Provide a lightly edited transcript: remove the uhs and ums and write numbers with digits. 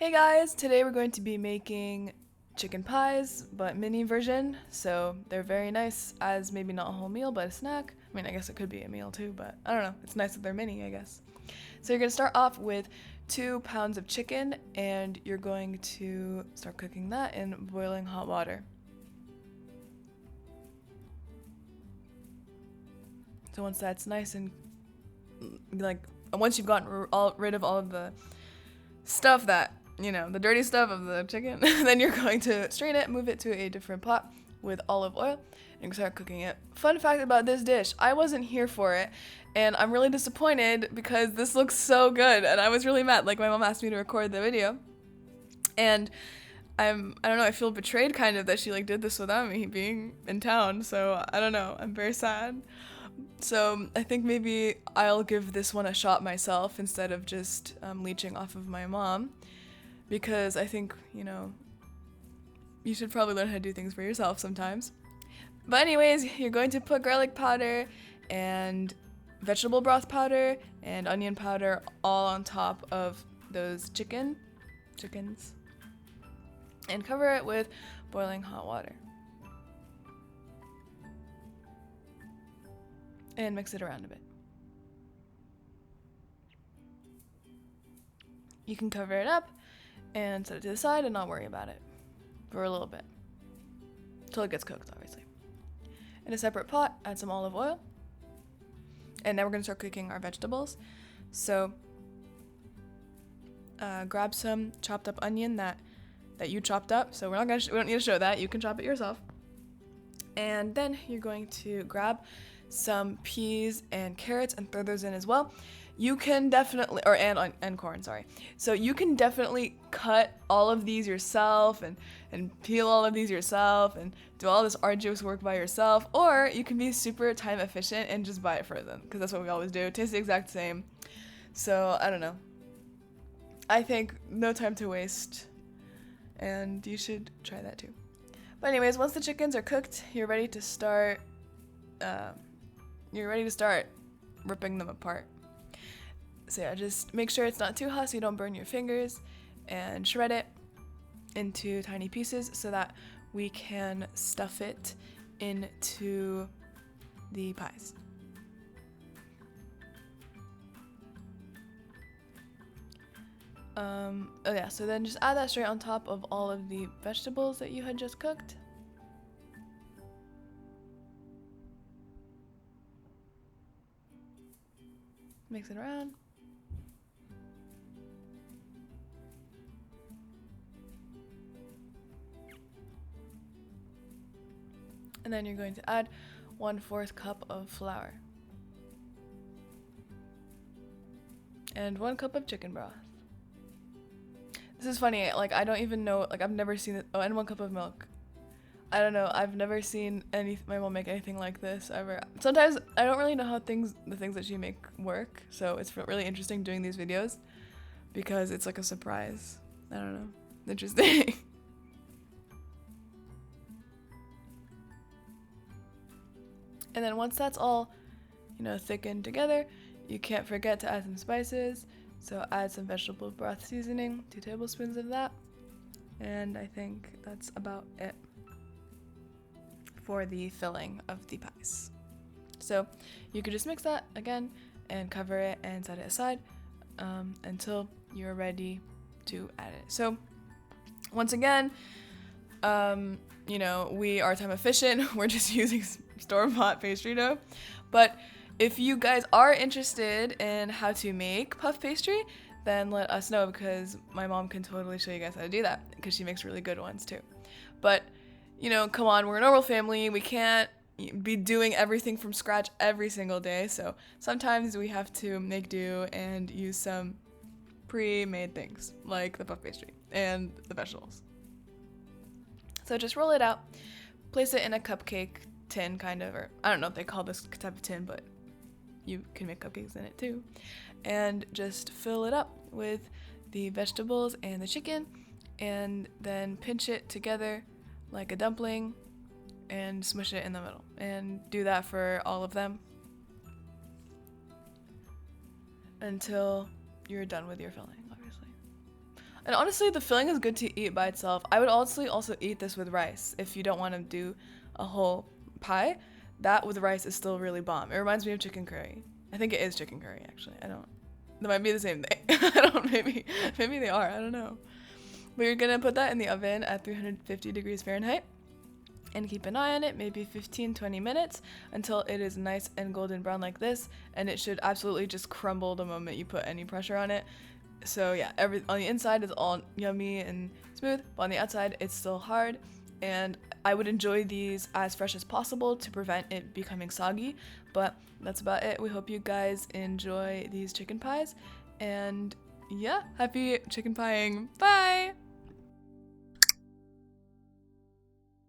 Hey guys, today we're going to be making chicken pies, but mini version, so they're very nice as maybe not a whole meal, but a snack. I mean, I guess it could be a meal too, but I don't know. It's nice that they're mini, I guess. So you're going to start off with 2 pounds of chicken, and you're going to start cooking that in boiling hot water. So once that's nice and once you've gotten rid of all of the stuff that the dirty stuff of the chicken, then you're going to strain it, move it to a different pot with olive oil, and start cooking it. Fun fact about this dish, I wasn't here for it, and I'm really disappointed because this looks so good, and I was really mad. Like, my mom asked me to record the video, and I don't know, I feel betrayed kind of that she did this without me being in town, so I don't know, I'm very sad. So I think maybe I'll give this one a shot myself instead of just leeching off of my mom, because I think, you should probably learn how to do things for yourself sometimes. But anyways, you're going to put garlic powder and vegetable broth powder and onion powder all on top of those chickens and cover it with boiling hot water. And mix it around a bit. You can cover it up and set it to the side and not worry about it for a little bit. Until it gets cooked, obviously. In a separate pot, add some olive oil. And now we're going to start cooking our vegetables. So grab some chopped up onion that you chopped up. So we don't need to show that. You can chop it yourself. And then you're going to grab some peas and carrots and throw those in as well. You can definitely, and corn, sorry. So you can definitely cut all of these yourself and peel all of these yourself and do all this arduous work by yourself, or you can be super time efficient and just buy it frozen, because that's what we always do. It tastes the exact same. So I don't know. I think no time to waste, and you should try that too. But anyways, once the chickens are cooked, you're ready to start ripping them apart. So yeah, just make sure it's not too hot so you don't burn your fingers, and shred it into tiny pieces so that we can stuff it into the pies. So then just add that straight on top of all of the vegetables that you had just cooked. Mix it around. And then you're going to add 1/4 cup of flour. And 1 cup of chicken broth. This is funny, I don't even know, I've never seen it. Oh, and 1 cup of milk. I don't know, I've never seen my mom make anything like this ever. Sometimes I don't really know how the things that she make work, so it's really interesting doing these videos because it's like a surprise. I don't know, interesting. And then once that's all, thickened together, you can't forget to add some spices. So add some vegetable broth seasoning, 2 tablespoons of that, and I think that's about it for the filling of the pies. So you could just mix that again and cover it and set it aside until you're ready to add it. So once again, we are time efficient. We're just using store-bought pastry dough. But if you guys are interested in how to make puff pastry, then let us know, because my mom can totally show you guys how to do that, because she makes really good ones too. But come on, we're a normal family. We can't be doing everything from scratch every single day. So sometimes we have to make do and use some pre-made things like the puff pastry and the vegetables. So just roll it out, place it in a cupcake tin kind of, or I don't know if they call this type of tin, but you can make cupcakes in it too. And just fill it up with the vegetables and the chicken, and then pinch it together like a dumpling and smush it in the middle. And do that for all of them until you're done with your filling, obviously. And honestly, the filling is good to eat by itself. I would also eat this with rice if you don't want to do a whole pie. That with rice is still really bomb. It reminds me of chicken curry. I think it is chicken curry, actually. I don't. That might be the same thing. I don't. Maybe they are. I don't know. But you're gonna put that in the oven at 350 degrees Fahrenheit. And keep an eye on it, maybe 15-20 minutes until it is nice and golden brown like this, and it should absolutely just crumble the moment you put any pressure on it. So yeah, on the inside is all yummy and smooth, but on the outside it's still hard, and I would enjoy these as fresh as possible to prevent it becoming soggy. But that's about it. We hope you guys enjoy these chicken pies, and yeah, happy chicken pieing. Bye!